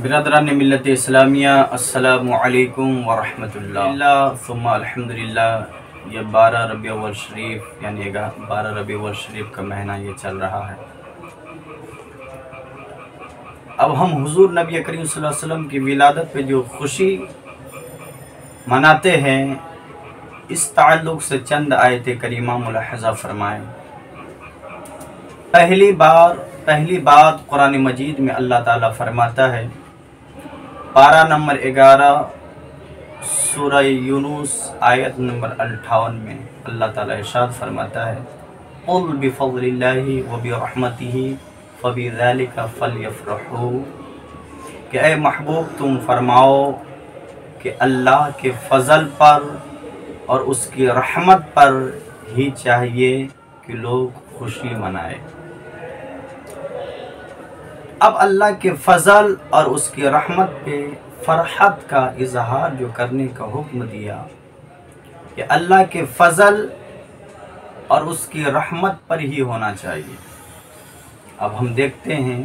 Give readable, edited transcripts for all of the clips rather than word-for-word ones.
برادران ملت اسلامیہ السلام علیکم ورحمۃ اللہ ثم الحمدللہ۔ یہ 12 ربیع الاول شریف یعنی 12 ربیع الاول شریف کا مہینہ یہ چل رہا ہے۔ اب ہم حضور نبی کریم صلی اللہ علیہ وسلم کی ولادت پہ جو خوشی مناتے ہیں، اس تعلق سے چند آیت کریمہ ملاحظہ فرمائیں۔ پہلی بات قرآن مجید میں اللہ تعالیٰ فرماتا ہے، پارہ نمبر 11 سورہ یونس آیت نمبر 58 میں اللہ تعالیٰ ارشاد فرماتا ہے، قُلْ بِفَضْلِ اللَّهِ وَبِرَحْمَتِهِ فَبِذَلِكَ فَلْيَفْرَحُوا کہ اے محبوب تم فرماؤ کہ اللہ کے فضل پر اور اس کی رحمت پر ہی چاہیے کہ لوگ خوشی منائیں۔ اب اللہ کے فضل اور اس کی رحمت پہ فرحت کا اظہار جو کرنے کا حکم دیا کہ اللہ کے فضل اور اس کی رحمت پر ہی ہونا چاہیے۔ اب ہم دیکھتے ہیں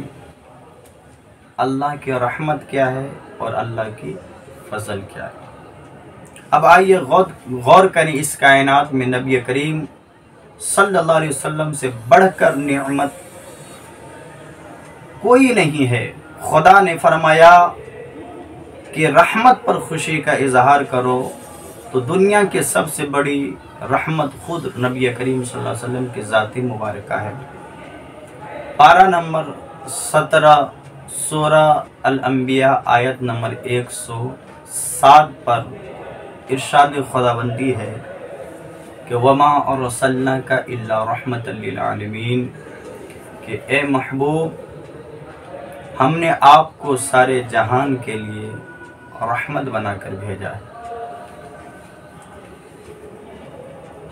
اللہ کی رحمت کیا ہے اور اللہ کی فضل کیا ہے۔ اب آئیے غور کریں، اس کائنات میں نبی کریم صلی اللہ علیہ وسلم سے بڑھ کر نعمت کوئی نہیں ہے۔ خدا نے فرمایا کہ رحمت پر خوشی کا اظہار کرو، تو دنیا کے سب سے بڑی رحمت خود نبی کریم صلی اللہ علیہ وسلم کی ذاتی مبارکہ ہے۔ پارہ نمبر 17 سورہ الانبیاء آیت نمبر 107 پر ارشاد خداوندی ہے کہ وَمَا أَرْسَلْنَاكَ إِلَّا رَحْمَةً لِلْعَالَمِينَ کہ اے محبوب ہم نے آپ کو سارے جہان کے لیے رحمت بنا کر بھیجا ہے۔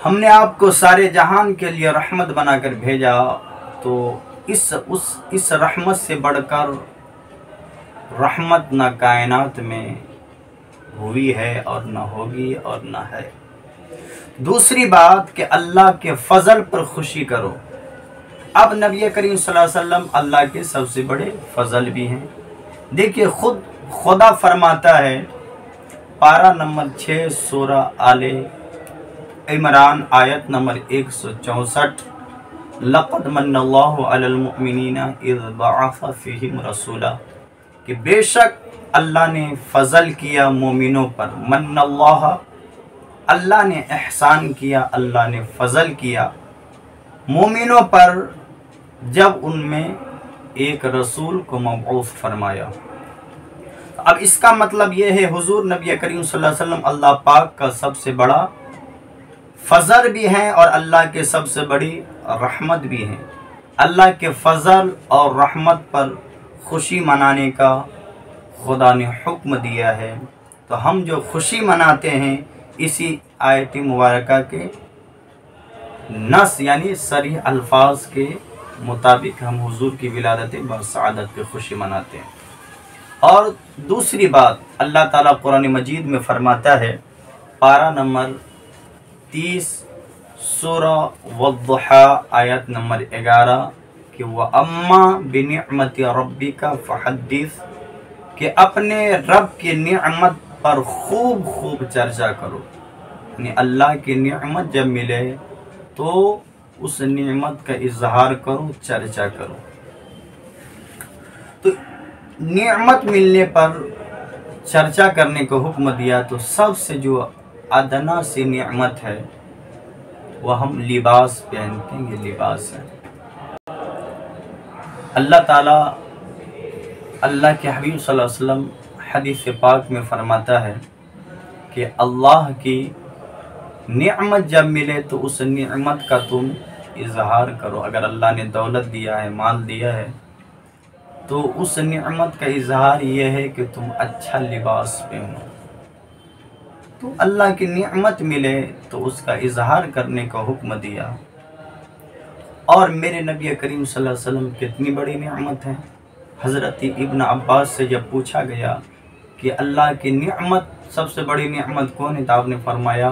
ہم نے آپ کو سارے جہان کے لیے رحمت بنا کر بھیجا، تو اس رحمت سے بڑھ کر رحمت نہ کائنات میں ہوئی ہے اور نہ ہوگی اور نہ ہے۔ دوسری بات کہ اللہ کے فضل پر خوشی کرو۔ اب نبی کریم صلی اللہ علیہ وسلم اللہ کے سب سے بڑے فضل بھی ہیں۔ دیکھیے خدا فرماتا ہے، پارہ نمبر 6 سورہ آل عمران آیت نمبر 164 لَقَدْ مَنَّ اللَّهُ عَلَى الْمُؤْمِنِينَ إِذْ بَعَثَ فِيهِمْ رَسُولًا کہ بے شک اللہ نے فضل کیا مومنوں پر، من اللہ اللہ نے احسان کیا، اللہ نے فضل کیا مومنوں پر جب ان میں ایک رسول کو مبعوث فرمایا۔ اب اس کا مطلب یہ ہے حضور نبی کریم صلی اللہ علیہ وسلم اللہ پاک کا سب سے بڑا فضل بھی ہیں اور اللہ کے سب سے بڑی رحمت بھی ہیں۔ اللہ کے فضل اور رحمت پر خوشی منانے کا خدا نے حکم دیا ہے، تو ہم جو خوشی مناتے ہیں اسی آیت مبارکہ کے نص یعنی صریح الفاظ کے مطابق ہم حضور کی ولادت بسعادت پہ خوشی مناتے ہیں۔ اور دوسری بات اللہ تعالیٰ قرآن مجید میں فرماتا ہے، پارہ نمبر 30 سورہ والضحیٰ آیت نمبر 11 کہ وَأَمَّا بِنِعْمَةِ رَبِّكَ فَحَدِّثْ کہ اپنے رب کی نعمت پر خوب چرچا کرو۔ یعنی اللہ کی نعمت جب ملے تو اس نعمت کا اظہار کرو، چرچا کرو۔ تو نعمت ملنے پر چرچا کرنے کو حکم دیا، تو سب سے جو ادنا سی نعمت ہے وہ ہم لباس پہنتے ہیں، یہ لباس ہے۔ اللہ تعالیٰ اللہ کے حبیب صلی اللہ علیہ وسلم حدیث پاک میں فرماتا ہے کہ اللہ کی نعمت جب ملے تو اس نعمت کا تم اظہار کرو۔ اگر اللہ نے دولت دیا ہے، مال دیا ہے، تو اس نعمت کا اظہار یہ ہے کہ تم اچھا لباس پہنو۔ تو اللہ کی نعمت ملے تو اس کا اظہار کرنے کا حکم دیا۔ اور میرے نبی کریم صلی اللہ علیہ وسلم کتنی بڑی نعمت ہے۔ حضرت ابن عباس سے جب پوچھا گیا کہ اللہ کی نعمت سب سے بڑی نعمت کون ہے، تو آپ نے فرمایا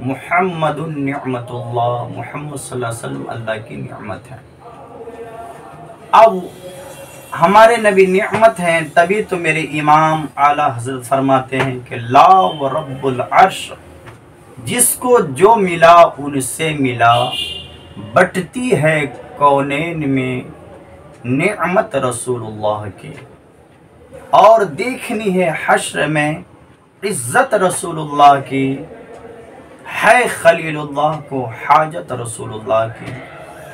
محمد نعمت اللہ، محمد صلی اللہ علیہ وسلم اللہ کی نعمت ہے۔ اب ہمارے نبی نعمت ہیں، تبھی تو میرے امام اعلیٰ حضرت فرماتے ہیں کہ لا و رب العرش، جس کو جو ملا ان سے ملا، بٹتی ہے کونین میں نعمت رسول اللہ کی، اور دیکھنی ہے حشر میں عزت رسول اللہ کی، ہے خلیل اللہ کو حاجت رسول اللہ کی۔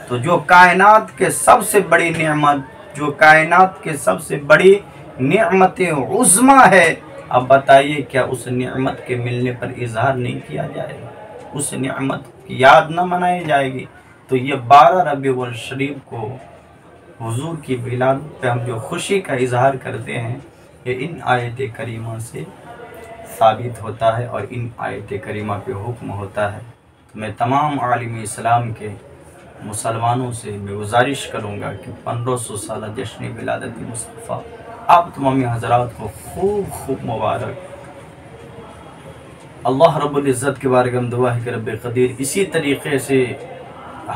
تو جو کائنات کے سب سے بڑی نعمت، جو کائنات کے سب سے بڑی نعمت عظمیٰ ہے، اب بتائیے کیا اس نعمت کے ملنے پر اظہار نہیں کیا جائے گا، اس نعمت کی یاد نہ منائی جائے گی؟ تو یہ 12 ربیع الشریف کو حضور کی ولادت پہ ہم جو خوشی کا اظہار کرتے ہیں، یہ ان آیت کریمہ سے ثابت ہوتا ہے اور ان آیت کریمہ پہ حکم ہوتا ہے۔ تو میں تمام عالم اسلام کے مسلمانوں سے میں گزارش کروں گا کہ 1500 سالہ جشن ولادت مصطفیٰ آپ تمام حضرات کو خوب خوب مبارک۔ اللہ رب العزت کے بارگاہ میں دعا ہے کہ رب قدیر اسی طریقے سے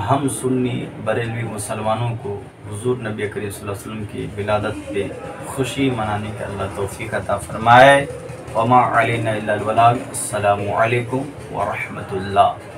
ہم سنی بریلوی مسلمانوں کو حضور نبی کریم صلی اللہ علیہ وسلم کی ولادت پہ خوشی منانے کا اللہ توفیق عطا فرمائے۔ وما علینا الا البلاغ۔ السلام علیکم ورحمۃ اللہ۔